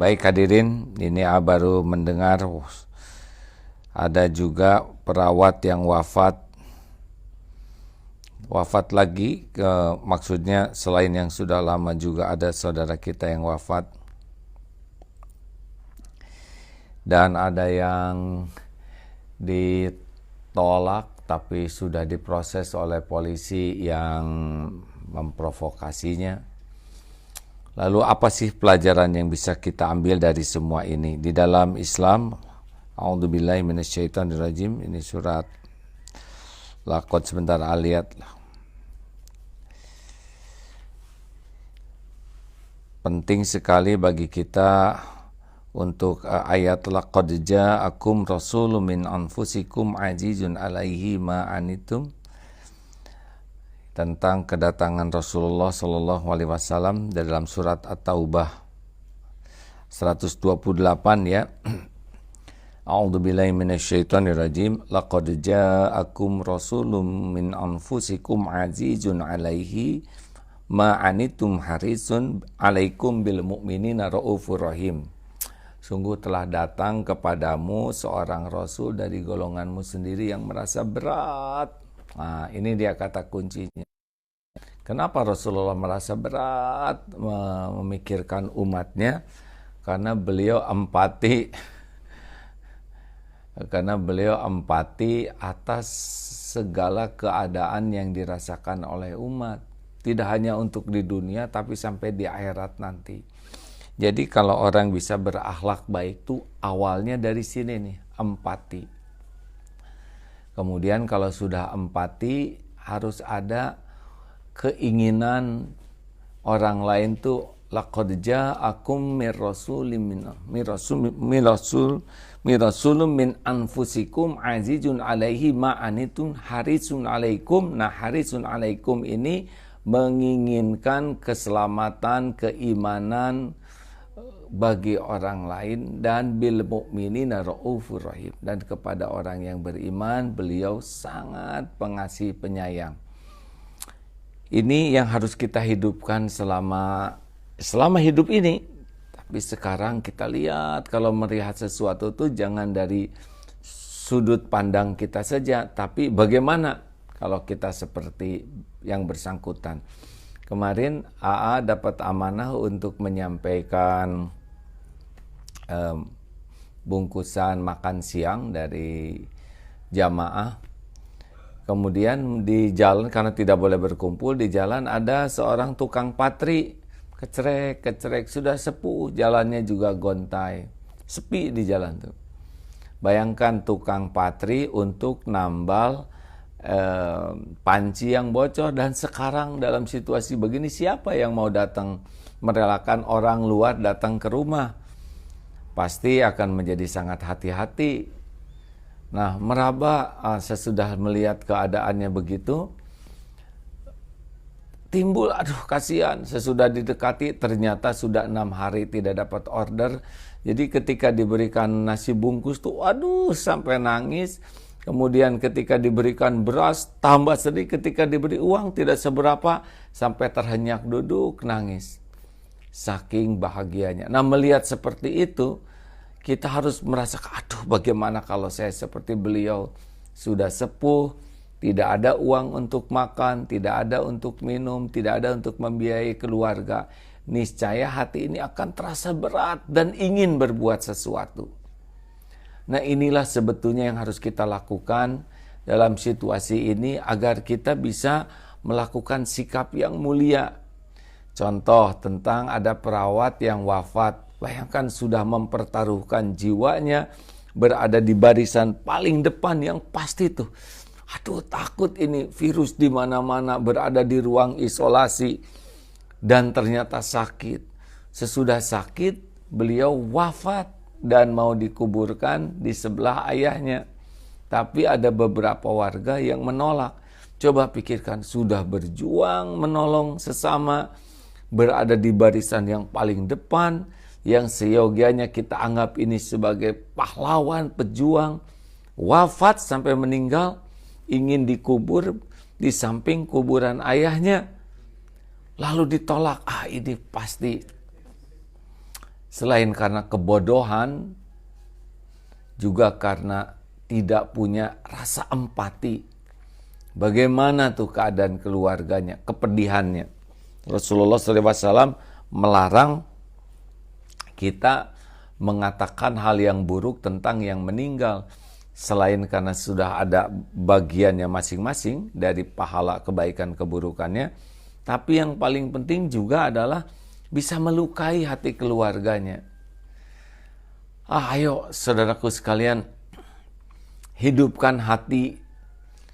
Baik hadirin, ini baru mendengar ada juga perawat yang wafat lagi, maksudnya selain yang sudah lama juga ada saudara kita yang wafat, dan ada yang ditolak tapi sudah diproses oleh polisi yang memprovokasinya. Lalu apa sih pelajaran yang bisa kita ambil dari semua ini? Di dalam Islam, a'udzubillahi minasyaitonirrajim, ini surat Laqad sebentar lihat. Penting sekali bagi kita untuk ayat Laqad ja'akum rasulun min anfusikum azizun 'alaihi ma anitum, tentang kedatangan Rasulullah Sallallahu Alaihi Wasallam dalam surat At-Taubah 128 ya. A'udzubillahi minasyaitonirrajim. Laqad ja'akum rasulun min anfusikum azizun 'alaihi ma anitum harisun 'alaikum bil mu'minina raufur rahim. Sungguh telah datang kepadamu seorang rasul dari golonganmu sendiri yang merasa berat. Nah, ini dia kata kuncinya. Kenapa Rasulullah merasa berat memikirkan umatnya? Karena beliau empati. Karena beliau empati atas segala keadaan yang dirasakan oleh umat. Tidak hanya untuk di dunia, tapi sampai di akhirat nanti. Jadi kalau orang bisa berakhlak baik itu awalnya dari sini nih, empati. Kemudian kalau sudah empati, harus ada keinginan orang lain tuh, laqad ja'akum mirasulun min anfusikum azizun 'alaihi ma anitum harisun 'alaikum. Nah, harisun 'alaikum ini menginginkan keselamatan, keimanan bagi orang lain, dan bil mu'minina raufur rahim, dan kepada orang yang beriman beliau sangat pengasih penyayang. Ini yang harus kita hidupkan selama hidup ini. Tapi sekarang kita lihat, kalau melihat sesuatu itu jangan dari sudut pandang kita saja, tapi bagaimana kalau kita seperti yang bersangkutan. Kemarin AA dapat amanah untuk menyampaikan bungkusan makan siang dari jamaah. Kemudian di jalan, karena tidak boleh berkumpul, di jalan ada seorang tukang patri, kecerek, sudah sepuh, jalannya juga gontai, sepi di jalan tuh. Bayangkan tukang patri untuk nambal panci yang bocor, dan sekarang dalam situasi begini siapa yang mau datang merelakan orang luar datang ke rumah? Pasti akan menjadi sangat hati-hati. Nah, meraba sesudah melihat keadaannya begitu, timbul, aduh kasihan, sesudah didekati ternyata sudah 6 hari tidak dapat order. Jadi ketika diberikan nasi bungkus tuh, aduh sampai nangis. Kemudian ketika diberikan beras tambah sedih, ketika diberi uang tidak seberapa, sampai terhenyak duduk nangis. Saking bahagianya. Nah, melihat seperti itu, kita harus merasa, aduh bagaimana kalau saya seperti beliau, sudah sepuh, tidak ada uang untuk makan, tidak ada untuk minum, tidak ada untuk membiayai keluarga. Niscaya hati ini akan terasa berat dan ingin berbuat sesuatu. Nah, inilah sebetulnya yang harus kita lakukan dalam situasi ini agar kita bisa melakukan sikap yang mulia. Contoh tentang ada perawat yang wafat. Bayangkan sudah mempertaruhkan jiwanya, berada di barisan paling depan yang pasti tuh. Aduh, takut ini virus di mana-mana, berada di ruang isolasi, dan ternyata sakit. Sesudah sakit, beliau wafat dan mau dikuburkan di sebelah ayahnya. Tapi ada beberapa warga yang menolak. Coba pikirkan, sudah berjuang menolong sesama, berada di barisan yang paling depan, yang seyogianya kita anggap ini sebagai pahlawan, pejuang, wafat sampai meninggal, ingin dikubur di samping kuburan ayahnya, lalu ditolak. Ini pasti Selain karena kebodohan, juga karena tidak punya rasa empati. Bagaimana tuh keadaan keluarganya, kepedihannya. Rasulullah SAW melarang kita mengatakan hal yang buruk tentang yang meninggal. Selain karena sudah ada bagiannya masing-masing dari pahala kebaikan keburukannya, tapi yang paling penting juga adalah bisa melukai hati keluarganya. Ayo saudaraku sekalian, hidupkan hati.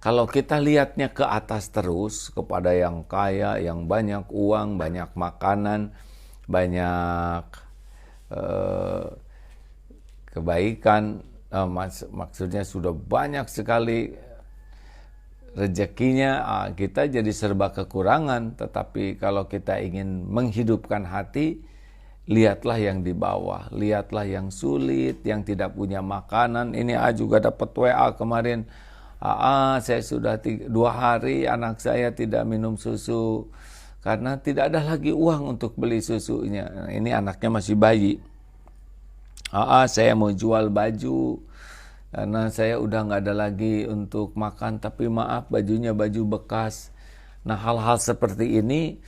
Kalau kita lihatnya ke atas terus, kepada yang kaya, yang banyak uang, banyak makanan, banyak kebaikan, maksudnya sudah banyak sekali rezekinya, kita jadi serba kekurangan. Tetapi kalau kita ingin menghidupkan hati, lihatlah yang di bawah, lihatlah yang sulit, yang tidak punya makanan. Ini juga dapat WA kemarin, saya sudah 2 hari anak saya tidak minum susu karena tidak ada lagi uang untuk beli susunya. Ini anaknya masih bayi. Saya mau jual baju karena saya udah nggak ada lagi untuk makan, tapi maaf bajunya baju bekas. Nah, hal-hal seperti ini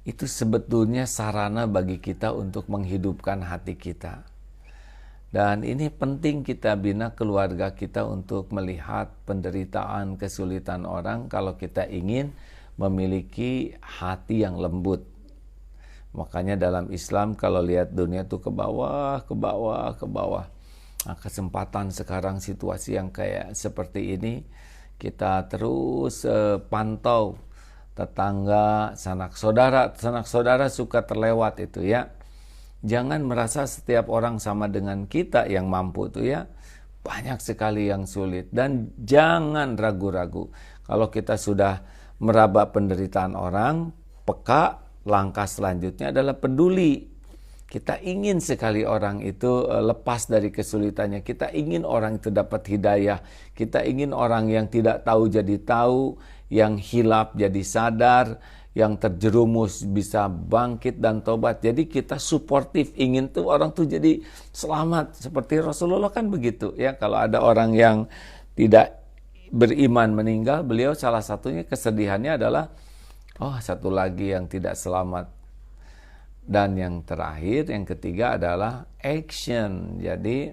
itu sebetulnya sarana bagi kita untuk menghidupkan hati kita. Dan ini penting kita bina keluarga kita untuk melihat penderitaan, kesulitan orang kalau kita ingin memiliki hati yang lembut. Makanya dalam Islam kalau lihat dunia tuh ke bawah, ke bawah, ke bawah. Nah, kesempatan sekarang situasi yang kayak seperti ini, kita terus pantau tetangga, sanak saudara suka terlewat itu ya. Jangan merasa setiap orang sama dengan kita yang mampu tuh ya. Banyak sekali yang sulit. Dan jangan ragu-ragu. Kalau kita sudah meraba penderitaan orang, peka, langkah selanjutnya adalah peduli. Kita ingin sekali orang itu lepas dari kesulitannya. Kita ingin orang itu dapat hidayah. Kita ingin orang yang tidak tahu jadi tahu, yang hilaf jadi sadar, yang terjerumus bisa bangkit dan tobat. Jadi kita suportif, ingin tuh orang tuh jadi selamat. Seperti Rasulullah kan begitu ya. Kalau ada orang yang tidak beriman meninggal, beliau salah satunya kesedihannya adalah satu lagi yang tidak selamat. Dan yang terakhir, yang ketiga adalah action. Jadi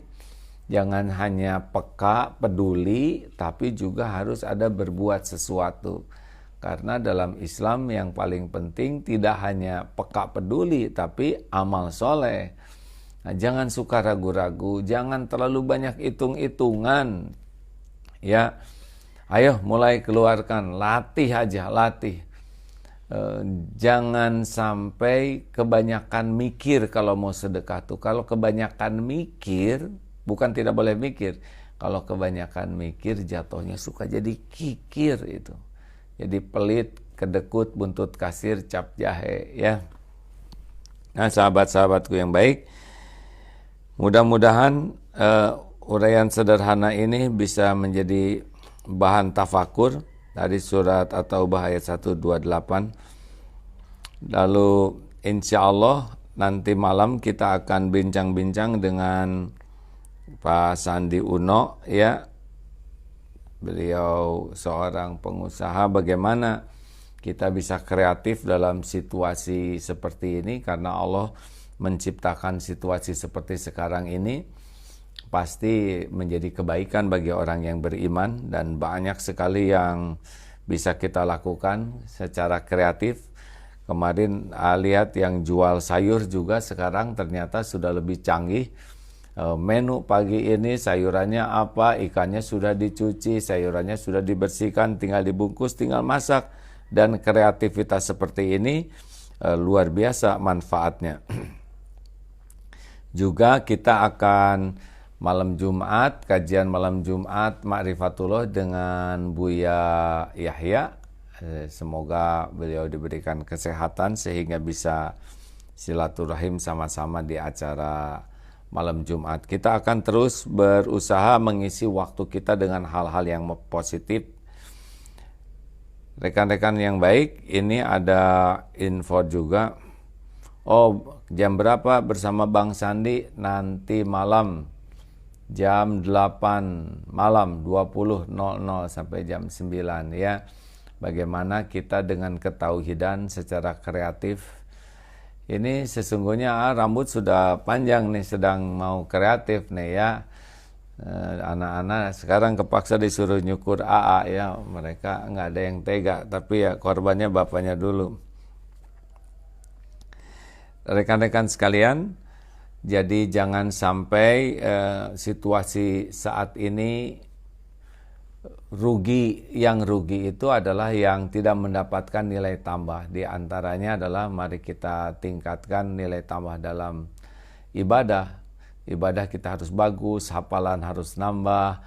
jangan hanya peka, peduli, tapi juga harus ada berbuat sesuatu. Karena dalam Islam yang paling penting tidak hanya peka peduli, tapi amal soleh. Nah, jangan suka ragu-ragu, jangan terlalu banyak hitung-hitungan. Ya, ayo mulai keluarkan, latih aja, latih. Jangan sampai kebanyakan mikir kalau mau sedekah tuh. Kalau kebanyakan mikir, bukan tidak boleh mikir. Kalau kebanyakan mikir jatuhnya suka jadi kikir itu. Jadi pelit, kedekut, buntut kasir, cap jahe ya. Nah, sahabat-sahabatku yang baik, mudah-mudahan uraian sederhana ini bisa menjadi bahan tafakur dari surat At-Taubah ayat 128. Lalu insya Allah nanti malam kita akan bincang-bincang dengan Pak Sandi Uno ya. Beliau seorang pengusaha, bagaimana kita bisa kreatif dalam situasi seperti ini, karena Allah menciptakan situasi seperti sekarang ini pasti menjadi kebaikan bagi orang yang beriman, dan banyak sekali yang bisa kita lakukan secara kreatif. Kemarin lihat yang jual sayur juga sekarang ternyata sudah lebih canggih. Menu pagi ini sayurannya apa, ikannya sudah dicuci, sayurannya sudah dibersihkan, tinggal dibungkus, tinggal masak. Dan kreativitas seperti ini luar biasa manfaatnya. Juga kita akan malam Jumat, kajian malam Jumat Ma'rifatullah dengan Buya Yahya. Semoga beliau diberikan kesehatan sehingga bisa silaturahim sama-sama di acara malam Jumat. Kita akan terus berusaha mengisi waktu kita dengan hal-hal yang positif. Rekan-rekan yang baik, ini ada info juga Oh, jam berapa bersama Bang Sandi? Nanti malam jam 8 malam 20.00 sampai jam 9 ya. Bagaimana kita dengan ketauhidan secara kreatif. Ini sesungguhnya rambut sudah panjang nih, sedang mau kreatif nih ya. Anak-anak sekarang kepaksa disuruh nyukur AA ya. Mereka nggak ada yang tega, tapi ya korbannya bapaknya dulu. Rekan-rekan sekalian, jadi jangan sampai situasi saat ini yang rugi itu adalah yang tidak mendapatkan nilai tambah. Di antaranya adalah mari kita tingkatkan nilai tambah dalam ibadah. Ibadah kita harus bagus, hafalan harus nambah,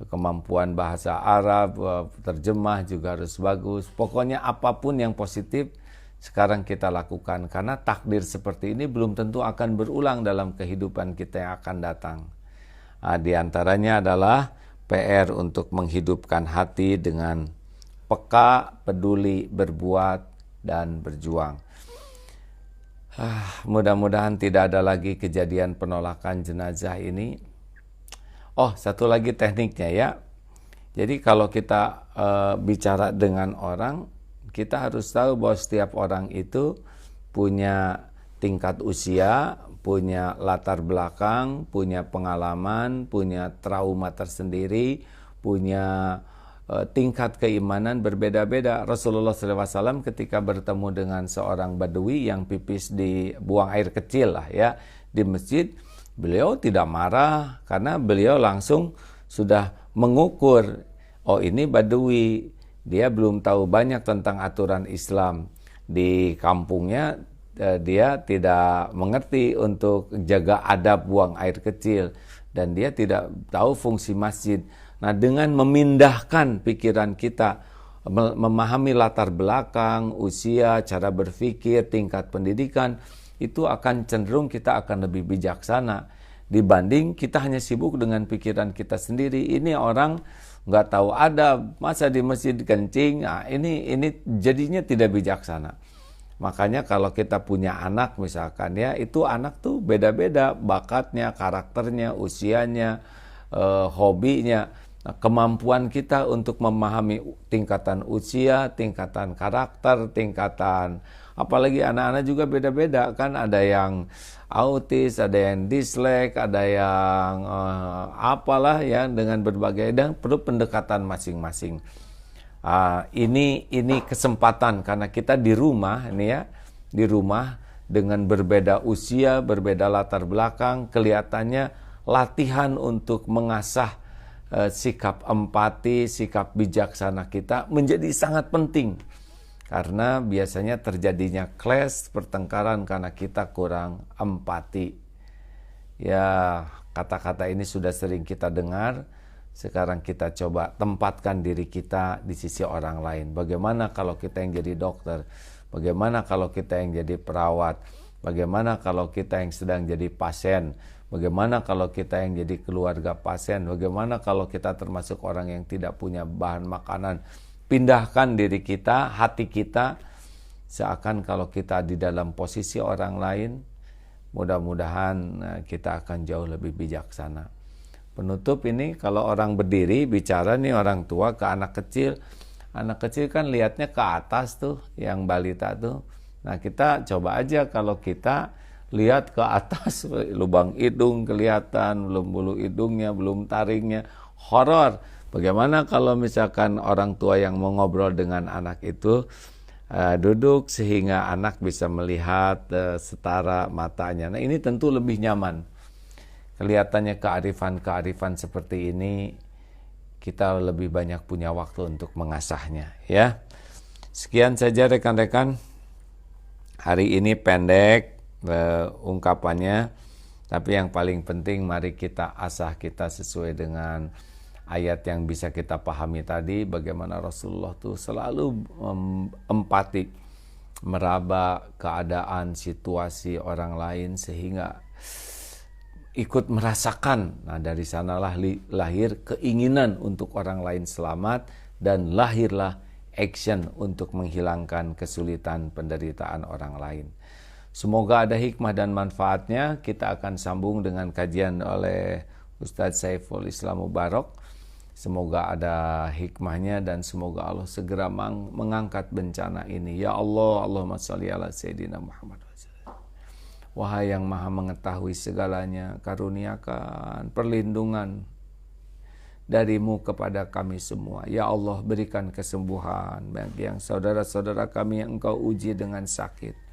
kemampuan bahasa Arab, terjemah juga harus bagus. Pokoknya apapun yang positif sekarang kita lakukan, karena takdir seperti ini belum tentu akan berulang dalam kehidupan kita yang akan datang. Di antaranya adalah PR untuk menghidupkan hati dengan peka, peduli, berbuat, dan berjuang. Mudah-mudahan tidak ada lagi kejadian penolakan jenazah ini. Oh, satu lagi tekniknya ya. Jadi kalau kita bicara dengan orang, kita harus tahu bahwa setiap orang itu punya tingkat usia, punya latar belakang, punya pengalaman, punya trauma tersendiri, punya tingkat keimanan berbeda-beda. Rasulullah SAW ketika bertemu dengan seorang badui yang pipis di buang air kecil lah ya di masjid, beliau tidak marah karena beliau langsung sudah mengukur, oh ini badui, dia belum tahu banyak tentang aturan Islam. Di kampungnya dia tidak mengerti untuk jaga adab buang air kecil. Dan dia tidak tahu fungsi masjid. Nah, dengan memindahkan pikiran kita, memahami latar belakang, usia, cara berpikir, tingkat pendidikan, itu akan cenderung kita akan lebih bijaksana. Dibanding kita hanya sibuk dengan pikiran kita sendiri. Ini orang nggak tahu ada masa di masjid kencing. Nah, ini jadinya tidak bijaksana. Makanya kalau kita punya anak misalkan ya, itu anak tuh beda-beda bakatnya, karakternya, usianya, hobinya. Nah, kemampuan kita untuk memahami tingkatan usia, tingkatan karakter, tingkatan apalagi anak-anak juga beda-beda kan, ada yang autis, ada yang dislek, ada yang apalah ya, dengan berbagai, dan perlu pendekatan masing-masing. Ini kesempatan karena kita di rumah ini ya, di rumah dengan berbeda usia, berbeda latar belakang, kelihatannya latihan untuk mengasah sikap empati, sikap bijaksana kita menjadi sangat penting. Karena biasanya terjadinya clash, pertengkaran karena kita kurang empati. Ya, kata-kata ini sudah sering kita dengar. Sekarang kita coba tempatkan diri kita di sisi orang lain. Bagaimana kalau kita yang jadi dokter? Bagaimana kalau kita yang jadi perawat? Bagaimana kalau kita yang sedang jadi pasien? Bagaimana kalau kita yang jadi keluarga pasien? Bagaimana kalau kita termasuk orang yang tidak punya bahan makanan? Pindahkan diri kita, hati kita, seakan kalau kita di dalam posisi orang lain. Mudah-mudahan kita akan jauh lebih bijaksana. Penutup ini, kalau orang berdiri bicara nih, orang tua ke anak kecil kan lihatnya ke atas tuh, yang balita tuh. Nah, kita coba aja kalau kita lihat ke atas, lubang hidung kelihatan, belum bulu hidungnya, belum taringnya, horor. Bagaimana kalau misalkan orang tua yang mau ngobrol dengan anak itu duduk sehingga anak bisa melihat setara matanya. Nah, ini tentu lebih nyaman. Kelihatannya kearifan-kearifan seperti ini kita lebih banyak punya waktu untuk mengasahnya ya. Sekian saja rekan-rekan. Hari ini pendek ungkapannya, tapi yang paling penting mari kita asah kita sesuai dengan ayat yang bisa kita pahami tadi, bagaimana Rasulullah tuh selalu empati, meraba keadaan, situasi orang lain sehingga ikut merasakan. Nah, dari sanalah lahir keinginan untuk orang lain selamat, dan lahirlah action untuk menghilangkan kesulitan penderitaan orang lain. Semoga ada hikmah dan manfaatnya. Kita akan sambung dengan kajian oleh Ustadz Saiful Islam Mubarak. Semoga ada hikmahnya dan semoga Allah segera mengangkat bencana ini. Ya Allah, Allahumma sholli ala Sayyidina Muhammad. Wahai yang maha mengetahui segalanya, karuniakan perlindungan darimu kepada kami semua. Ya Allah, berikan kesembuhan bagi yang saudara-saudara kami yang engkau uji dengan sakit.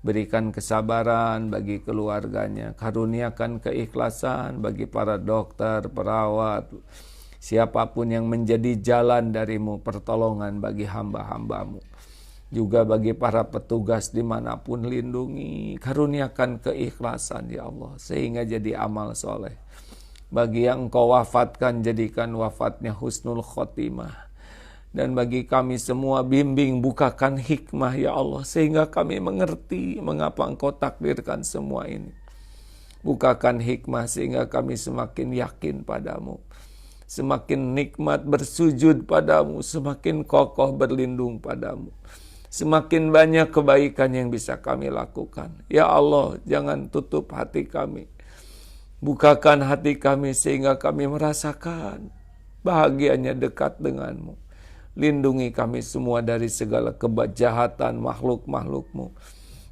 Berikan kesabaran bagi keluarganya. Karuniakan keikhlasan bagi para dokter, perawat, siapapun yang menjadi jalan darimu, pertolongan bagi hamba-hambamu. Juga bagi para petugas dimanapun, lindungi, karuniakan keikhlasan ya Allah, sehingga jadi amal soleh. Bagi yang engkau wafatkan, jadikan wafatnya husnul khotimah. Dan bagi kami semua, bimbing, bukakan hikmah ya Allah, sehingga kami mengerti mengapa engkau takdirkan semua ini. Bukakan hikmah sehingga kami semakin yakin padamu, semakin nikmat bersujud padamu, semakin kokoh berlindung padamu. Semakin banyak kebaikan yang bisa kami lakukan. Ya Allah, jangan tutup hati kami. Bukakan hati kami sehingga kami merasakan bahagianya dekat denganmu. Lindungi kami semua dari segala kejahatan makhluk-makhlukmu.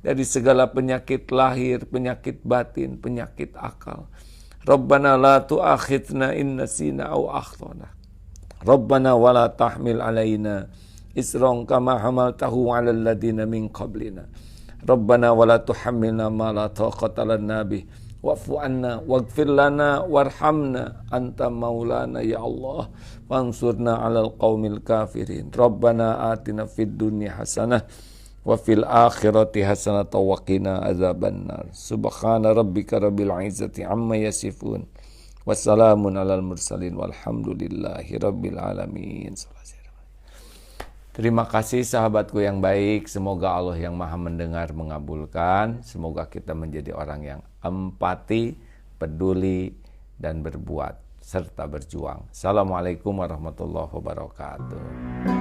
Dari segala penyakit lahir, penyakit batin, penyakit akal. Rabbana la tu'akhidna in nasina au akhtana. Rabbana wa la tahmil alaina isran kama hamaltahu 'alal ladina min qablina. Rabbana wa la tuhammilna ma la taqata lana bih. Wa'fu 'anna waghfir lana warhamna anta maulana ya Allah wansurna 'alal qaumil kafirin. Rabbana atina fid dunya hasanah wa fil akhirati hasanah wa qina adzabannar. Subhana rabbika rabbil izzati amma yasifun. Wassalamun 'alal mursalin walhamdulillahi rabbil alamin. Terima kasih sahabatku yang baik. Semoga Allah yang maha mendengar mengabulkan. Semoga kita menjadi orang yang empati, peduli, dan berbuat serta berjuang. Assalamualaikum warahmatullahi wabarakatuh.